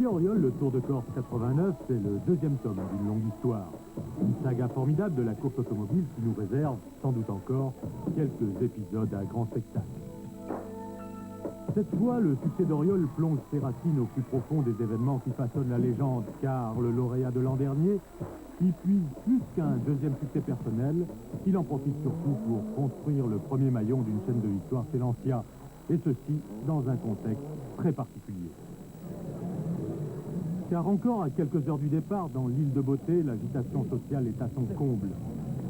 Didier Auriol, le Tour de Corse 89, c'est le deuxième tome d'une longue histoire. Une saga formidable de la course automobile qui nous réserve, sans doute encore, quelques épisodes à grand spectacle. Cette fois, le succès d'Auriol plonge ses racines au plus profond des événements qui façonnent la légende, car le lauréat de l'an dernier y puise plus qu'un deuxième succès personnel. Il en profite surtout pour construire le premier maillon d'une chaîne de victoire chez Lancia, et ceci dans un contexte très particulier. Car encore à quelques heures du départ, dans l'île de Beauté, l'agitation sociale est à son comble.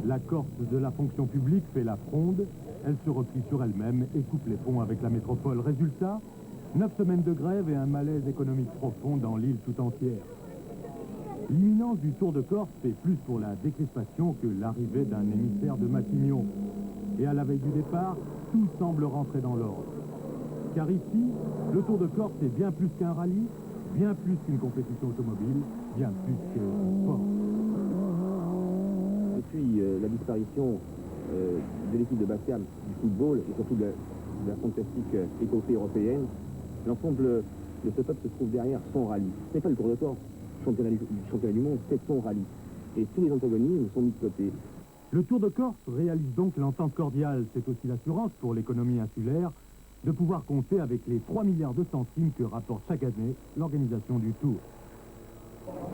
La Corse de la fonction publique fait la fronde, elle se replie sur elle-même et coupe les ponts avec la métropole. Résultat, 9 semaines de grève et un malaise économique profond dans l'île tout entière. L'imminence du Tour de Corse fait plus pour la décrispation que l'arrivée d'un émissaire de Matignon. Et à la veille du départ, tout semble rentrer dans l'ordre. Car ici, le Tour de Corse est bien plus qu'un rallye, bien plus qu'une compétition automobile, bien plus qu'un sport. Depuis la disparition de l'équipe de Bastia, du football et surtout de la fantastique épopée européenne, l'ensemble de ce peuple se trouve derrière son rallye. Ce n'est pas le Tour de Corse, championnat du monde, c'est son rallye. Et tous les antagonismes sont mis de côté. Le Tour de Corse réalise donc l'entente cordiale. C'est aussi l'assurance pour l'économie insulaire de pouvoir compter avec les 3 milliards de centimes que rapporte chaque année l'organisation du Tour.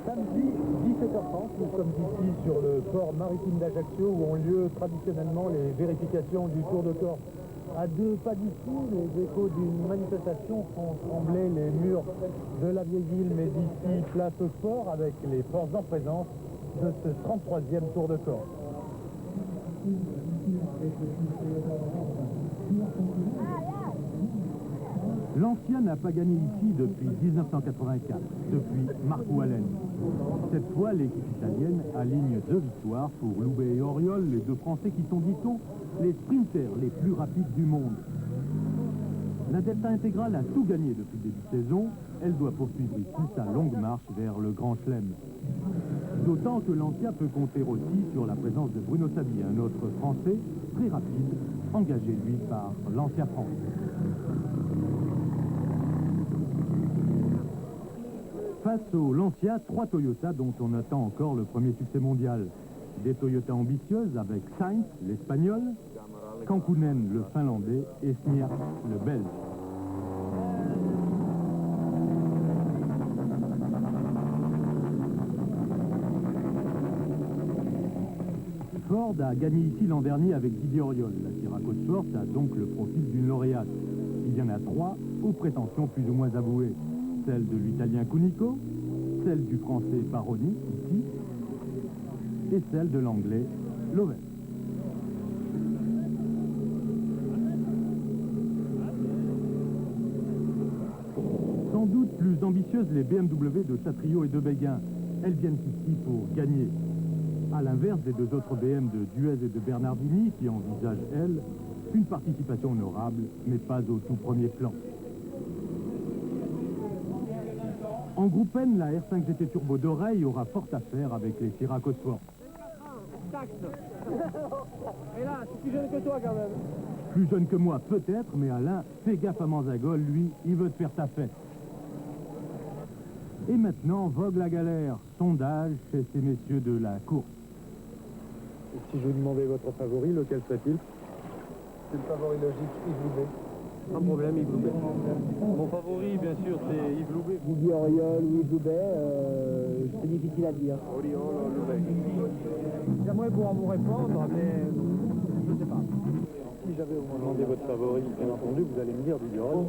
Samedi 17h30, nous sommes ici sur le port maritime d'Ajaccio où ont lieu traditionnellement les vérifications du Tour de Corse. À 2 pas d'ici, les échos d'une manifestation font trembler les murs de la vieille ville, mais d'ici, place au sport avec les forces en présence de ce 33e Tour de Corse. Lancia n'a pas gagné ici depuis 1984, depuis Marco Allen. Cette fois, l'équipe italienne aligne 2 victoires pour Loubet et Auriol, les 2 Français qui sont, dit-on, les sprinters les plus rapides du monde. La Delta Intégrale a tout gagné depuis le début de saison. Elle doit poursuivre ici sa longue marche vers le Grand Chelem. D'autant que Lancia peut compter aussi sur la présence de Bruno Sabi, un autre Français très rapide, engagé lui par Lancia France. Face au Lancia, 3 Toyota dont on attend encore le premier succès mondial. Des Toyota ambitieuses avec Sainz, l'Espagnol, Kankkunen, le Finlandais, et Smiak, le Belge. Ford a gagné ici l'an dernier avec Didier Auriol. La Siraco Sport a donc le profil d'une lauréate. Il y en a 3 aux prétentions plus ou moins avouées. Celle de l'Italien Cunico, celle du Français Paroni, ici, et celle de l'Anglais Lovell. Sans doute plus ambitieuses les BMW de Chatriot et de Béguin. Elles viennent ici pour gagner. À l'inverse des 2 autres BM de Duez et de Bernardini qui envisagent, elles, une participation honorable, mais pas au tout premier plan. En groupe N, la R5 GT Turbo d'oreille aura fort à faire avec les Siraco Sport. Et là, c'est plus jeune que toi quand même. Plus jeune que moi, peut-être, mais Alain, fais gaffe à Manzagol, lui, il veut te faire ta fête. Et maintenant, vogue la galère. Sondage chez ces messieurs de la course. Et si je vous demandais votre favori, lequel serait-il? C'est le favori logique, Yves Loubet. Pas de problème, Yves Loubet. Mon favori, bien sûr, c'est Yves Loubet. Didier Auriol ou Yves Loubet, c'est difficile à dire. Auriol, Loubet. J'aimerais pouvoir vous répondre, mais je ne sais pas. Si j'avais demandé votre favori, bien entendu, vous allez me dire Didier Auriol.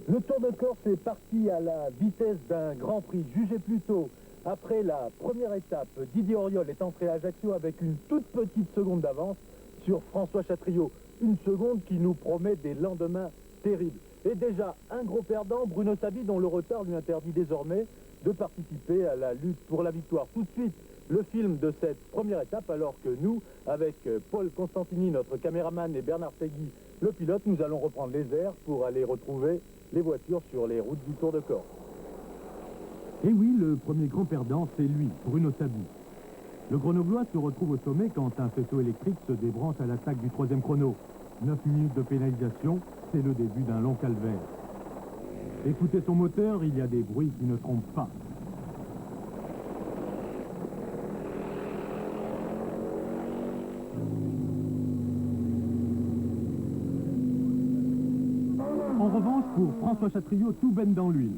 Le Tour de Corse est parti à la vitesse d'un Grand Prix. Jugez plutôt, après la première étape, Didier Auriol est entré à Ajaccio avec une toute petite seconde d'avance sur François Chatriot. Une seconde qui nous promet des lendemains terribles. Et déjà, un gros perdant, Bruno Sabi, dont le retard lui interdit désormais de participer à la lutte pour la victoire. Tout de suite, le film de cette première étape, alors que nous, avec Paul Constantini, notre caméraman, et Bernard Segui, le pilote, nous allons reprendre les airs pour aller retrouver les voitures sur les routes du Tour de Corse. Et oui, le premier grand perdant, c'est lui, Bruno Sabi. Le Grenoblois se retrouve au sommet quand un faisceau électrique se débranche à l'attaque du 3e chrono. 9 minutes de pénalisation, c'est le début d'un long calvaire. Écoutez son moteur, il y a des bruits qui ne trompent pas. En revanche, pour François Chatriot, tout baigne dans l'huile.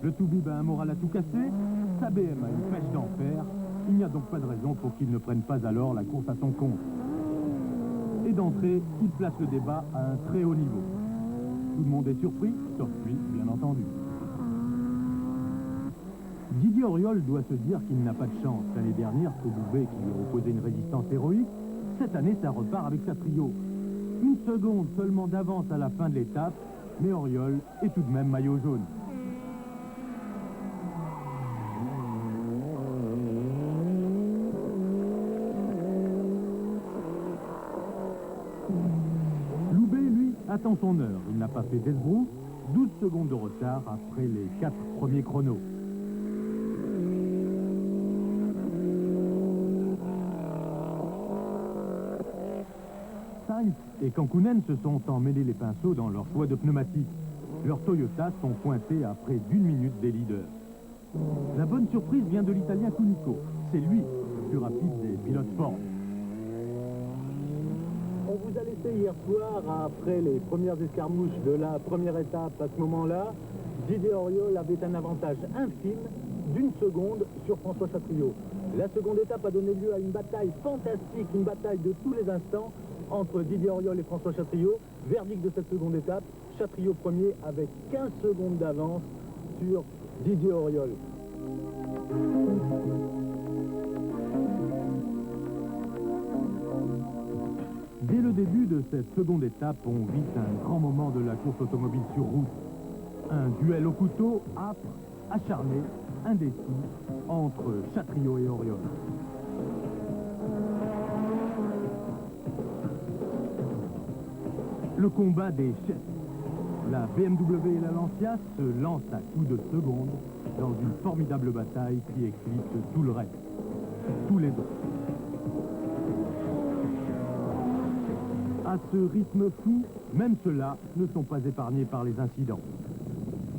Le Toubib a un moral à tout casser, sa BM a une pêche d'enfer. Il n'y a donc pas de raison pour qu'il ne prenne pas alors la course à son compte. Et d'entrée, il place le débat à un très haut niveau. Tout le monde est surpris, sauf lui, bien entendu. Didier Auriol doit se dire qu'il n'a pas de chance. L'année dernière, c'est Loubet qui lui a opposé une résistance héroïque. Cette année, ça repart avec Chatriot. 1 seconde seulement d'avance à la fin de l'étape, mais Auriol est tout de même maillot jaune. Loubet, lui, attend son heure. Il n'a pas fait d'esbrouf, 12 secondes de retard après les 4 premiers chronos. Sainz et Kankkunen se sont emmêlés les pinceaux dans leur choix de pneumatiques. Leurs Toyota sont pointés à près d'1 minute des leaders. La bonne surprise vient de l'Italien Cunicco. C'est lui le plus rapide des pilotes Ford. On vous a laissé hier soir, après les premières escarmouches de la première étape, à ce moment-là, Didier Auriol avait un avantage infime d'1 seconde sur François Chatriot. La seconde étape a donné lieu à une bataille fantastique, une bataille de tous les instants entre Didier Auriol et François Chatriot. Verdict de cette seconde étape, Chatriot premier avec 15 secondes d'avance sur Didier Auriol. Dès le début de cette seconde étape, on vit un grand moment de la course automobile sur route. Un duel au couteau, âpre, acharné, indécis, entre Chatriot et Auriol. Le combat des chefs. La BMW et la Lancia se lancent à coups de seconde dans une formidable bataille qui éclipse tout le reste, tous les autres. À ce rythme fou, même ceux-là ne sont pas épargnés par les incidents.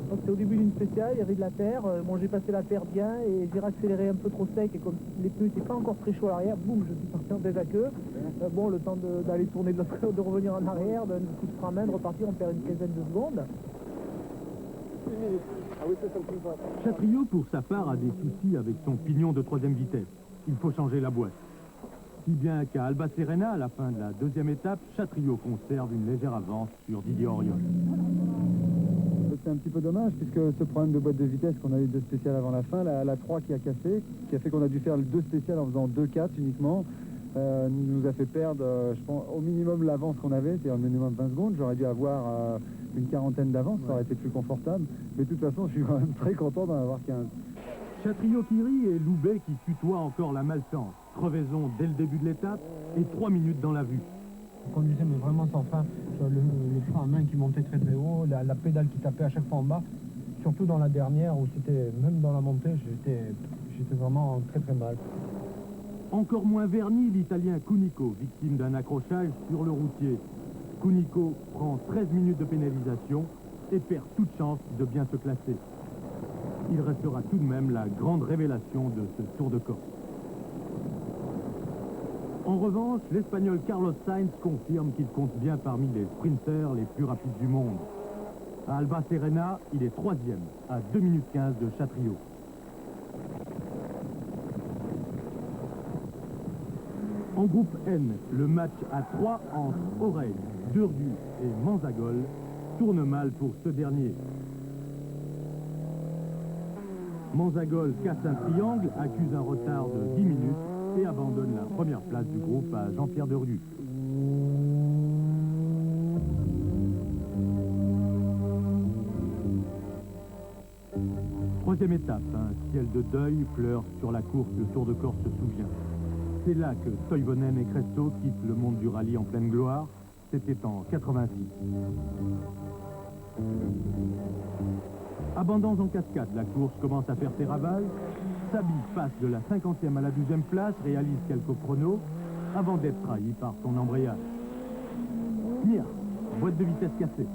Donc c'est au début d'une spéciale, il y avait de la terre. Bon, j'ai passé la terre bien et j'ai accéléré un peu trop sec et comme les pneus n'étaient pas encore très chauds à l'arrière, boum, je suis parti en tête à queue. Bon, le temps d'aller tourner de l'autre côté, de revenir en arrière, d'un coup de frein à main, de repartir, on perd une quinzaine de secondes. Chatriot, pour sa part, a des soucis avec son pignon de 3e vitesse. Il faut changer la boîte. Si bien qu'à Alba Serena, à la fin de la 2e étape, Chatriot conserve une légère avance sur Didier Auriol. C'est un petit peu dommage puisque ce problème de boîte de vitesse qu'on a eu de spécial avant la fin, la 3 qui a cassé, qui a fait qu'on a dû faire le 2 spécial en faisant 2-4 uniquement, nous a fait perdre, je pense, au minimum l'avance qu'on avait, c'est-à-dire au minimum 20 secondes. J'aurais dû avoir une quarantaine d'avance, ça aurait été plus confortable. Mais de toute façon, je suis quand même très content d'en avoir 15. Chatriot qui rit et Loubet qui tutoie encore la malchance. Crevaison dès le début de l'étape et 3 minutes dans la vue. On conduisait mais vraiment sans fin, le frein à main qui montait très très haut, la pédale qui tapait à chaque fois en bas, surtout dans la dernière où c'était, même dans la montée, j'étais vraiment très très mal. Encore moins verni, l'Italien Cunicco, victime d'un accrochage sur le routier. Cunicco prend 13 minutes de pénalisation et perd toute chance de bien se classer. Il restera tout de même la grande révélation de ce Tour de Corse. En revanche, l'Espagnol Carlos Sainz confirme qu'il compte bien parmi les sprinters les plus rapides du monde. À Alba Serena, il est 3e, à 2 minutes 15 de Chatriot. En groupe N, le match à 3 entre Oreille, Durdu et Manzagol tourne mal pour ce dernier. Manzagol casse un triangle, accuse un retard de 10 minutes et abandonne la première place du groupe à Jean-Pierre Durdu. Troisième étape, un ciel de deuil pleure sur la course, le Tour de Corse se souvient. C'est là que Toivonen et Cresto quittent le monde du rallye en pleine gloire. C'était en 86. Abandons en cascade, la course commence à faire ses ravages. Sabi passe de la 50e à la 12e place, réalise quelques chronos, avant d'être trahi par son embrayage. Niers, boîte de vitesse cassée.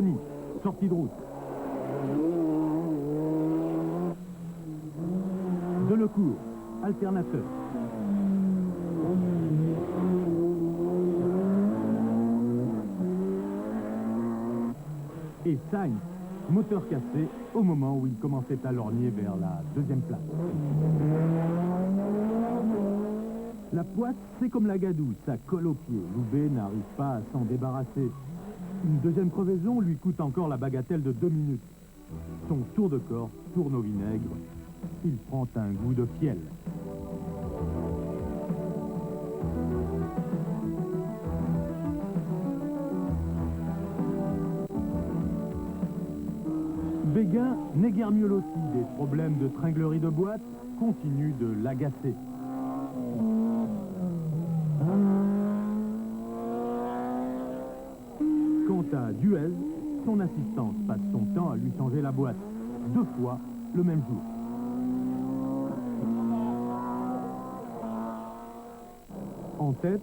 Perroni, sortie de route. Delecourt, alternateur. Et Sainz, moteur cassé, au moment où il commençait à lorgner vers la deuxième place. La Poisse, c'est comme la gadoue, ça colle aux pieds. Loubet n'arrive pas à s'en débarrasser. Une deuxième crevaison lui coûte encore la bagatelle de 2 minutes. Son tour de corps tourne au vinaigre. Il prend un goût de fiel. Béguin n'est guère mieux loti. Des problèmes de tringlerie de boîte continuent de l'agacer. Quant à Duez, son assistante passe son temps à lui changer la boîte. 2 fois le même jour. En tête,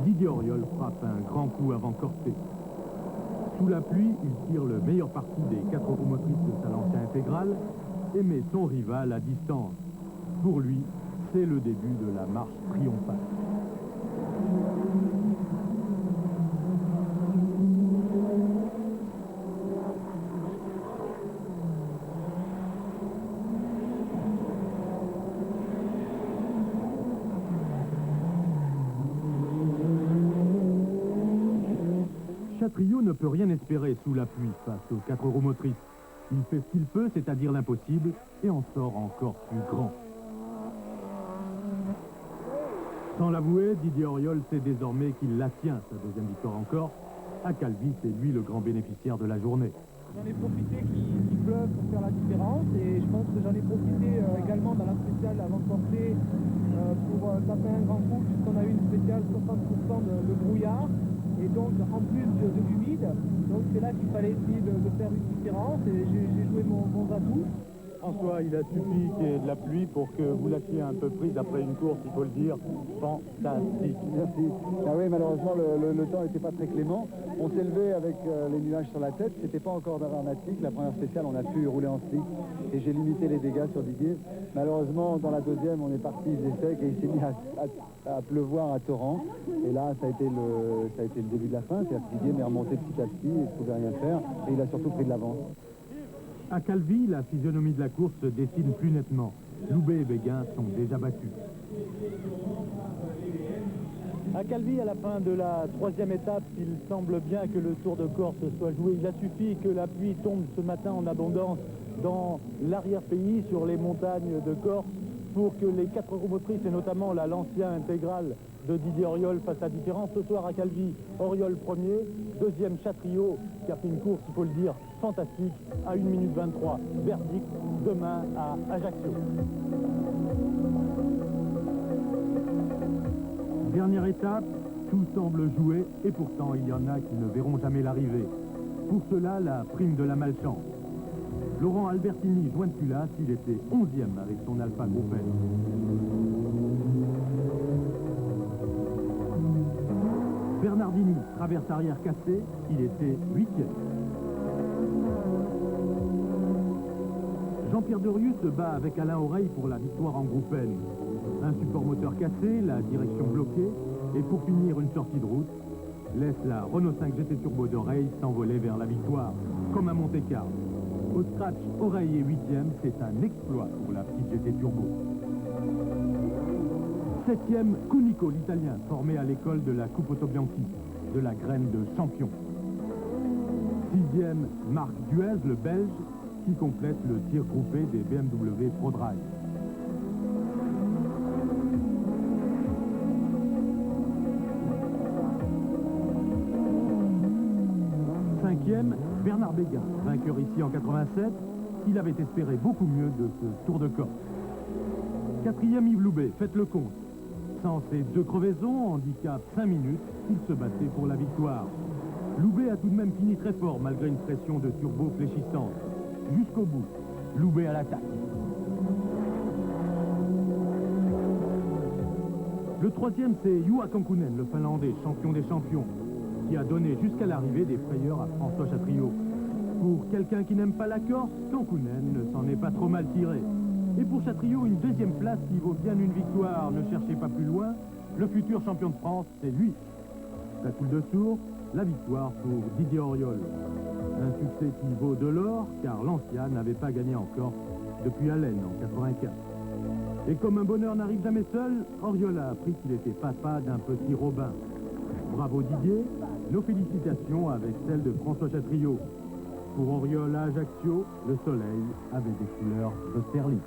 Didier Auriol frappe un grand coup avant Corté. Sous la pluie, il tire le meilleur parti des 4 roues motrices de sa Lancia intégrale et met son rival à distance. Pour lui, c'est le début de la marche triomphale. Chatriot ne peut rien espérer sous la pluie face aux 4 roues motrices. Il fait ce qu'il peut, c'est-à-dire l'impossible, et en sort encore plus grand. Sans l'avouer, Didier Auriol sait désormais qu'il la tient, sa deuxième victoire encore. À Calvi, c'est lui le grand bénéficiaire de la journée. J'en ai profité qu'il pleuve pour faire la différence et je pense que j'en ai profité également dans la spéciale avant de porter pour taper un grand coup puisqu'on a eu une spéciale 60% de brouillard et donc en plus de l'humide. Donc c'est là qu'il fallait essayer de faire une différence et j'ai joué mon atout. François, il a suffi qu'il y ait de la pluie pour que vous lâchiez un peu prise après une course, il faut le dire, fantastique. Merci. Ah oui, malheureusement, le temps n'était pas très clément. On s'est levé avec les nuages sur la tête. C'était pas encore dramatique. La première spéciale, on a pu rouler en slick et j'ai limité les dégâts sur Didier. Malheureusement, dans la deuxième, on est parti des secs et il s'est mis à pleuvoir à torrent. Et là, ça a été le début de la fin. C'est-à-dire que Didier m'est remonté petit à petit et ne pouvait rien faire. Et il a surtout pris de l'avance. À Calvi, la physionomie de la course se dessine plus nettement. Loubet et Béguin sont déjà battus. À Calvi, à la fin de la 3e étape, il semble bien que le Tour de Corse soit joué. Il a suffi que la pluie tombe ce matin en abondance dans l'arrière-pays, sur les montagnes de Corse, pour que les 4 roues motrices, et notamment la Lancia intégrale de Didier Auriol, fassent la différence. Ce soir à Calvi, Auriol premier, deuxième Chatriot, qui a fait une course, il faut le dire, fantastique, à 1 minute 23. Verdict demain à Ajaccio. Dernière étape, tout semble joué et pourtant il y en a qui ne verront jamais l'arrivée. Pour cela, la prime de la malchance. Laurent Albertini joint de Culasse, il était 11e avec son Alpha Groupen. Bernardini, traverse arrière cassée, il était 8e. Jean-Pierre Derieux se bat avec Alain Oreille pour la victoire en Groupen. Un support moteur cassé, la direction bloquée, et pour finir une sortie de route, laisse la Renault 5 GT Turbo d'Oreille s'envoler vers la victoire, comme à Monte-Carlo. Au scratch, Oreille est 8e, c'est un exploit pour la petite GT Turbo. 7e, Cunico, l'Italien, formé à l'école de la Coupe Autobianchi, de la graine de champion. 6e, Marc Duez, le Belge, qui complète le tir groupé des BMW ProDrive. 5e, Bernard Béguin, vainqueur ici en 87. Il avait espéré beaucoup mieux de ce Tour de Corse. 4e, Yves Loubet, faites le compte. Sans ces 2 crevaisons, handicap 5 minutes, il se battait pour la victoire. Loubet a tout de même fini très fort malgré une pression de turbo fléchissante. Jusqu'au bout, Loubet à l'attaque. Le 3e, c'est Juha Kankkunen, le Finlandais, champion des champions, qui a donné jusqu'à l'arrivée des frayeurs à François Chatriot. Pour quelqu'un qui n'aime pas la Corse, Cancounen ne s'en est pas trop mal tiré. Et pour Chatriot, une deuxième place qui vaut bien une victoire, ne cherchez pas plus loin. Le futur champion de France, c'est lui. Ça coule de source, la victoire pour Didier Auriol. Un succès qui vaut de l'or, car l'ancien n'avait pas gagné en Corse depuis Allen en 84. Et comme un bonheur n'arrive jamais seul, Auriol a appris qu'il était papa d'un petit Robin. Bravo Didier, nos félicitations avec celles de François Chatriot. Pour Auriol à Ajaccio, le soleil avait des couleurs d'Austerlitz.